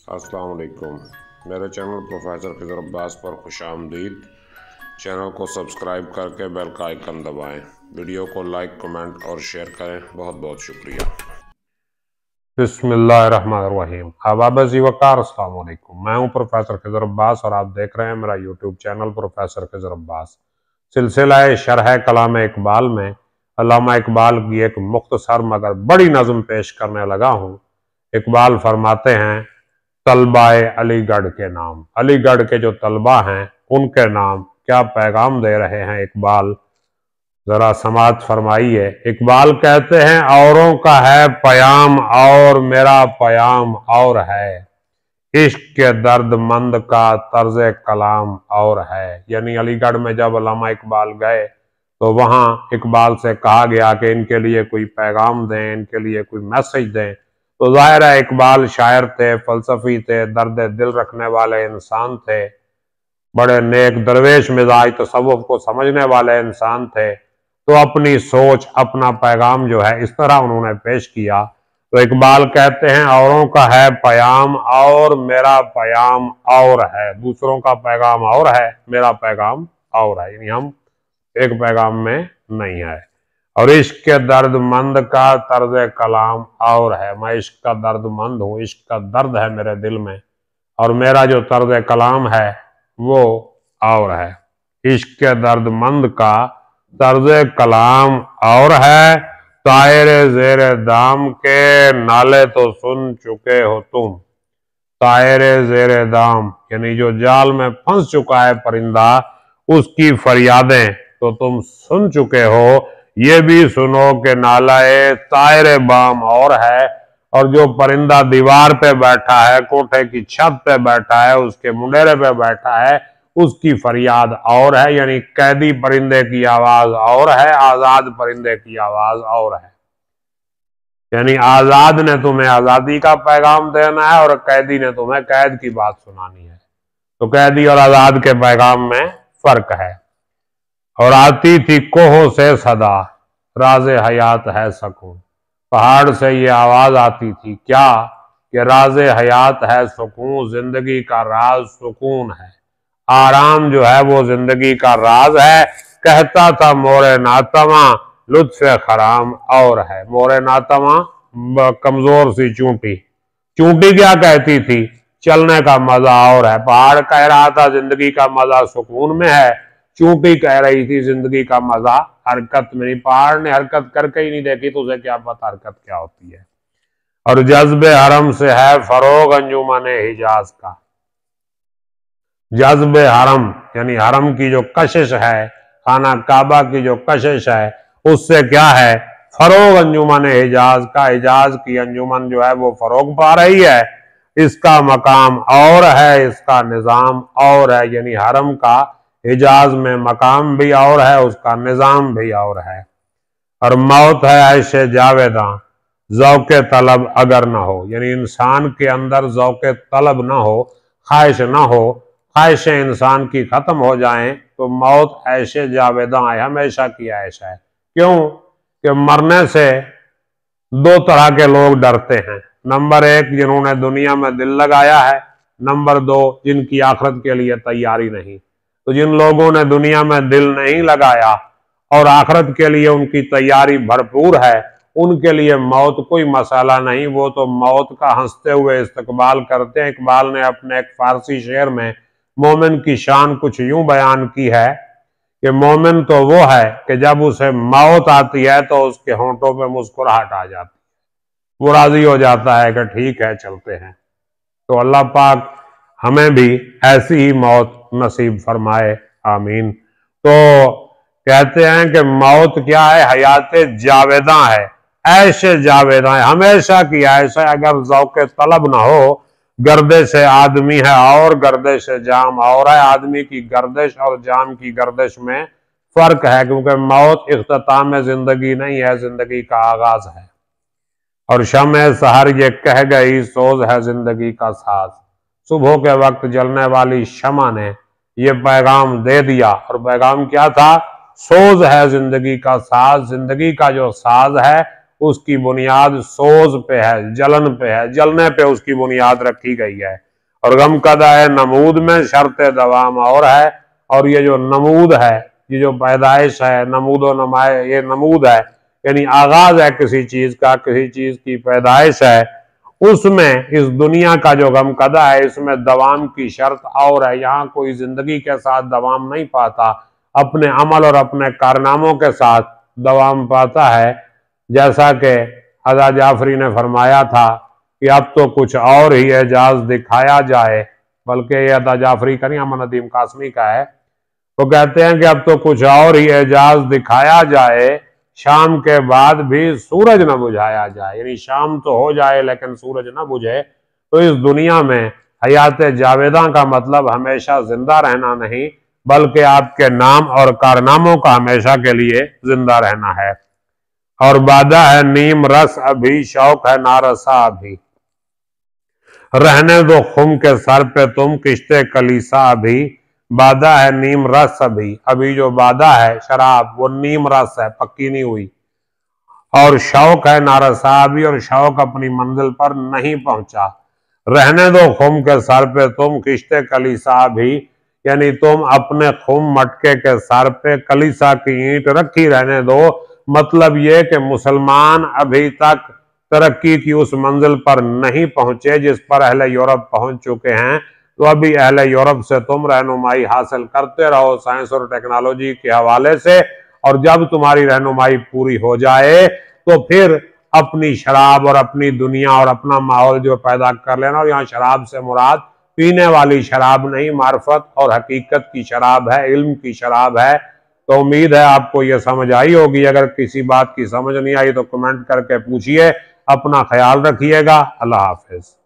السلام علیکم، میرے چینل پروفیسر خضر عباس پر خوش آمدید۔ چینل کو سبسکرائب کر کے بیل کا آئیکن دبائیں، ویڈیو کو لائک، کمنٹ اور شیئر کریں۔ بہت بہت شکریہ۔ بسم اللہ الرحمن الرحیم۔ احباب عزیز وقار، السلام علیکم۔ میں ہوں پروفیسر خضر عباس اور آپ دیکھ رہے ہیں میرا یوٹیوب چینل پروفیسر خضر عباس۔ سلسلہ شرح کلام اقبال میں علامہ اقبال کی ایک مختصر مگر بڑی نظم پیش کرنے لگا ہوں۔ اقبال فرماتے ہیں طلبہ علی گڑھ کے نام۔ علی گڑھ کے جو طلبہ ہیں ان کے نام کیا پیغام دے رہے ہیں اقبال، ذرا سماعت فرمائیے۔ اقبال کہتے ہیں اوروں کا ہے پیام اور میرا پیام اور ہے، عشق کے درد مند کا طرز کلام اور ہے۔ یعنی علی گڑھ میں جب علامہ اقبال گئے تو وہاں اقبال سے کہا گیا کہ ان کے لیے کوئی پیغام دیں، ان کے لیے کوئی میسج دیں۔ تو ظاہر ہے اقبال شاعر تھے، فلسفی تھے، درد دل رکھنے والے انسان تھے، بڑے نیک درویش مزاج تصوف کو سمجھنے والے انسان تھے، تو اپنی سوچ، اپنا پیغام جو ہے اس طرح انہوں نے پیش کیا۔ تو اقبال کہتے ہیں اوروں کا ہے پیام اور میرا پیام اور ہے، دوسروں کا پیغام اور ہے، میرا پیغام اور ہے، یعنی ہم ایک پیغام میں نہیں ہے۔ اور عشق کے درد مند کا طرز کلام اور ہے، میں عشق کا درد مند ہوں، عشق کا درد ہے میرے دل میں، اور میرا جو طرز کلام ہے وہ اور ہے۔ عشق کے درد مند کا طرز کلام اور ہے، طائر زیر دام کے نالے تو سن چکے ہو تم۔ طائر زیر دام یعنی جو جال میں پھنس چکا ہے پرندہ، اس کی فریادیں تو تم سن چکے ہو۔ یہ بھی سنو کہ نالہ طائر بام اور ہے، اور جو پرندہ دیوار پہ بیٹھا ہے، کوٹھے کی چھت پہ بیٹھا ہے، اس کے منڈیرے پہ بیٹھا ہے، اس کی فریاد اور ہے۔ یعنی قیدی پرندے کی آواز اور ہے، آزاد پرندے کی آواز اور ہے۔ یعنی آزاد نے تمہیں آزادی کا پیغام دینا ہے اور قیدی نے تمہیں قید کی بات سنانی ہے۔ تو قیدی اور آزاد کے پیغام میں فرق ہے۔ اور آتی تھی کوہوں سے صدا، راز حیات ہے سکون۔ پہاڑ سے یہ آواز آتی تھی کیا کہ راز حیات ہے سکون، زندگی کا راز سکون ہے، آرام جو ہے وہ زندگی کا راز ہے۔ کہتا تھا مور ناتواں لطف خرام اور ہے۔ مور ناتواں کمزور سی چونٹی، چونٹی کیا کہتی تھی؟ چلنے کا مزہ اور ہے۔ پہاڑ کہہ رہا تھا زندگی کا مزہ سکون میں ہے، چونٹی کہہ رہی تھی زندگی کا مزہ حرکت میں نہیں۔ پہاڑ نے حرکت کر کے ہی نہیں دیکھی تو اسے کیا پتہ حرکت کیا ہوتی ہے۔ اور جذب حرم سے ہے فروغ انجمن حجاز کا۔ جذب حرم یعنی حرم کی جو کشش ہے، خانہ کعبہ کی جو کشش ہے، اس سے کیا ہے؟ فروغ انجمن حجاز کا۔ حجاز کی انجمن جو ہے وہ فروغ پا رہی ہے، اس کا مقام اور ہے، اس کا نظام اور ہے۔ یعنی حرم کا حجاز میں مقام بھی اور ہے، اس کا نظام بھی اور ہے۔ اور موت ہے عیش جاویداں، ذوق طلب اگر نہ ہو۔ یعنی انسان کے اندر ذوق طلب نہ ہو، خواہش نہ ہو، خواہشیں انسان کی ختم ہو جائیں تو موت عیش جاویداں ہے، ہمیشہ کی عیش ہے۔ کیوں کہ مرنے سے دو طرح کے لوگ ڈرتے ہیں۔ نمبر ایک جنہوں نے دنیا میں دل لگایا ہے، نمبر دو جن کی آخرت کے لیے تیاری نہیں۔ تو جن لوگوں نے دنیا میں دل نہیں لگایا اور آخرت کے لیے ان کی تیاری بھرپور ہے، ان کے لیے موت کوئی مسئلہ نہیں، وہ تو موت کا ہنستے ہوئے استقبال کرتے ہیں۔ اقبال نے اپنے ایک فارسی شعر میں مومن کی شان کچھ یوں بیان کی ہے کہ مومن تو وہ ہے کہ جب اسے موت آتی ہے تو اس کے ہونٹوں پہ مسکراہٹ آ جاتی ہے، وہ راضی ہو جاتا ہے کہ ٹھیک ہے چلتے ہیں۔ تو اللہ پاک ہمیں بھی ایسی ہی موت نصیب فرمائے، آمین۔ تو کہتے ہیں کہ موت کیا ہے؟ حیات جاویداں ہے، عیش جاویداں ہے، ہمیشہ کی عیش ہے۔ اگر ذوق طلب نہ ہو، گردش آدمی ہے اور گردش جام اور ہے۔ آدمی کی گردش اور جام کی گردش میں فرق ہے، کیونکہ موت اختتام زندگی نہیں ہے، زندگی کا آغاز ہے۔ اور شمع سحر یہ کہہ گئی سوز ہے زندگی کا ساز۔ صبح کے وقت جلنے والی شمع نے یہ پیغام دے دیا، اور پیغام کیا تھا؟ سوز ہے زندگی کا ساز، زندگی کا جو ساز ہے اس کی بنیاد سوز پہ ہے، جلن پہ ہے، جلنے پہ اس کی بنیاد رکھی گئی ہے۔ اور غمکدہ نمود میں شرط دوام اور ہے، اور یہ جو نمود ہے، یہ جو پیدائش ہے، نمود و نمائے، یہ نمود ہے یعنی آغاز ہے کسی چیز کا، کسی چیز کی پیدائش ہے، اس میں اس دنیا کا جو غمکدہ ہے اس میں دوام کی شرط اور ہے۔ یہاں کوئی زندگی کے ساتھ دوام نہیں پاتا، اپنے عمل اور اپنے کارناموں کے ساتھ دوام پاتا ہے، جیسا کہ حضرت جعفری نے فرمایا تھا کہ اب تو کچھ اور ہی اعجاز دکھایا جائے، بلکہ یہ حضرت جعفری کا نہیں، احمد ندیم قاسمی کا ہے۔ وہ کہتے ہیں کہ اب تو کچھ اور ہی اعجاز دکھایا جائے، شام کے بعد بھی سورج نہ بجھایا جائے، یعنی شام تو ہو جائے لیکن سورج نہ بجھے۔ تو اس دنیا میں حیات جاویداں کا مطلب ہمیشہ زندہ رہنا نہیں، بلکہ آپ کے نام اور کارناموں کا ہمیشہ کے لیے زندہ رہنا ہے۔ اور بادہ ہے نیم رس ابھی، شوق ہے نارسا ابھی، رہنے دو خم کے سر پہ تم کشتے کلیسا ابھی، بادہ ہے نیم رس ابھی، ابھی جو بادہ ہے شراب وہ نیم رس ہے، پکی نہیں ہوئی، اور شوق ہے نارسا ابھی، اور شوق اپنی منزل پر نہیں پہنچا، رہنے دو خم کے سر پہ تم کشتے کلیسا ابھی، یعنی تم اپنے خم مٹکے کے سر پہ کلیسا کی اینٹ رکھی رہنے دو۔ مطلب یہ کہ مسلمان ابھی تک ترقی کی اس منزل پر نہیں پہنچے جس پر اہل یورپ پہنچ چکے ہیں، تو ابھی اہل یورپ سے تم رہنمائی حاصل کرتے رہو سائنس اور ٹیکنالوجی کے حوالے سے، اور جب تمہاری رہنمائی پوری ہو جائے تو پھر اپنی شراب اور اپنی دنیا اور اپنا ماحول جو پیدا کر لینا۔ اور یہاں شراب سے مراد پینے والی شراب نہیں، معرفت اور حقیقت کی شراب ہے، علم کی شراب ہے۔ تو امید ہے آپ کو یہ سمجھ آئی ہوگی، اگر کسی بات کی سمجھ نہیں آئی تو کمنٹ کر کے پوچھئے۔ اپنا خیال رکھیے گا، اللہ حافظ۔